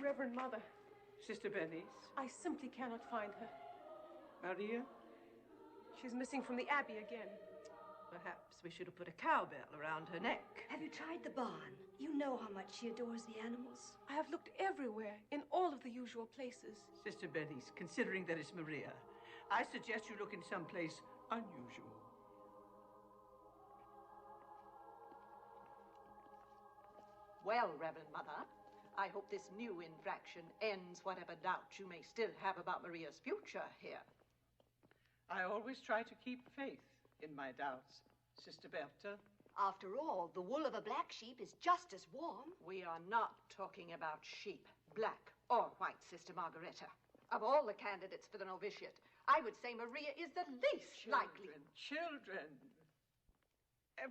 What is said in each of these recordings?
Reverend Mother. Sister Bernice. I simply cannot find her. Maria? She's missing from the Abbey again. Perhaps we should have put a cowbell around her neck. Have you tried the barn? You know how much she adores the animals. I have looked everywhere, in all of the usual places. Sister Bernice, considering that it's Maria, I suggest you look in some place unusual. Well, Reverend Mother, I hope this new infraction ends whatever doubt you may still have about Maria's future here. I always try to keep faith in my doubts, Sister Bertha. After all, the wool of a black sheep is just as warm. We are not talking about sheep, black or white, Sister Margareta. Of all the candidates for the novitiate, I would say Maria is the least likely. Children.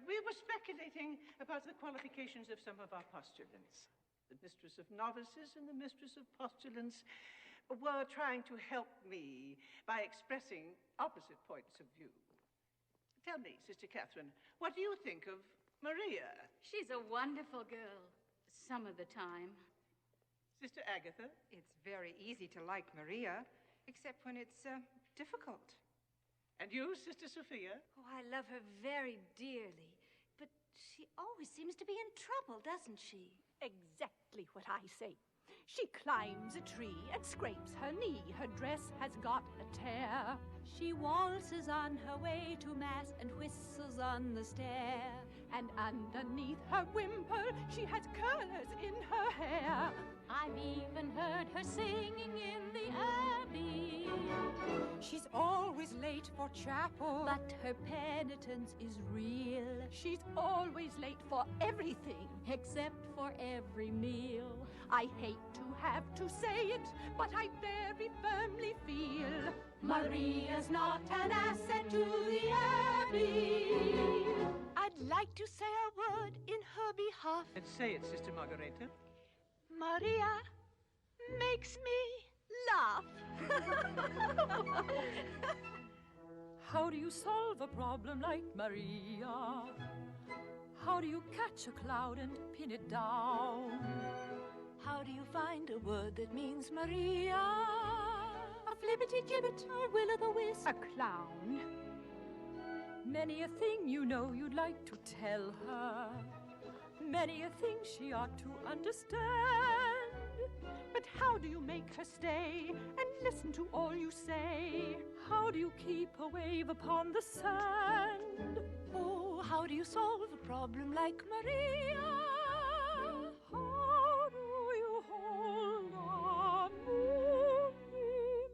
We were speculating about the qualifications of some of our postulants. The mistress of novices and the mistress of postulants were trying to help me by expressing opposite points of view. Tell me, Sister Catherine, what do you think of Maria? She's a wonderful girl, some of the time. Sister Agatha? It's very easy to like Maria, except when it's difficult. And you, Sister Sophia? Oh, I love her very dearly, but she always seems to be in trouble, doesn't she? Exactly what I say. She climbs a tree and scrapes her knee. Her dress has got a tear. She waltzes on her way to mass and whistles on the stair. And underneath her wimple, she has curlers in her hair. I've even heard her singing in the Abbey. She's always late for chapel, but her penitence is real. She's always late for everything, except for every meal. I hate to have to say it, but I very firmly feel Maria's not an asset to the Abbey. I'd like to say a word in her behalf. And say it, Sister Margareta. Maria makes me laugh. How do you solve a problem like Maria? How do you catch a cloud and pin it down? How do you find a word that means Maria? A flibbity-gibbet, a will-o'-the-wisp, a clown. Many a thing you know you'd like to tell her. Many a thing she ought to understand. But how do you make her stay and listen to all you say? How do you keep a wave upon the sand? Oh, how do you solve a problem like Maria? How do you hold a moonbeam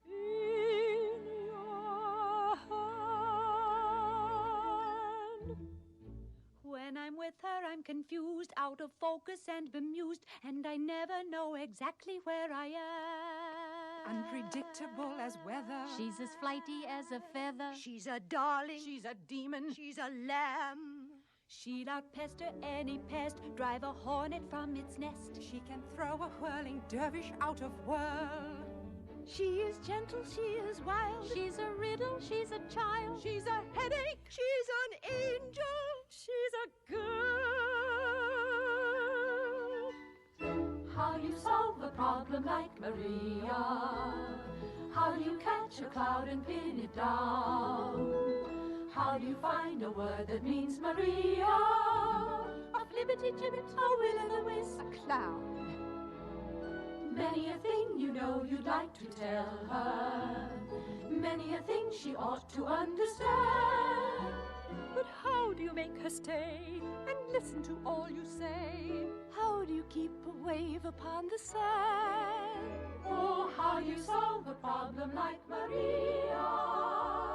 in your hand? When I'm with her, I'm confused, out of focus and bemused, and I never know exactly where I am. Unpredictable as weather. She's as flighty as a feather. She's a darling. She's a demon. She's a lamb. She'll outpester any pest, drive a hornet from its nest. She can throw a whirling dervish out of whirl. She is gentle, she is wild. She's a riddle, she's a child. She's a headache, she's an angel. She's a girl. How do you solve a problem like Maria? How do you catch a cloud and pin it down? How do you find a word that means Maria? A flibbity-gibbet, a will-o'-the-wisp, a clown. Many a thing you know you'd like to tell her. Many a thing she ought to understand. But how do you make her stay and listen to all you say? How do you keep a wave upon the sand? Oh, how do you solve a problem like Maria?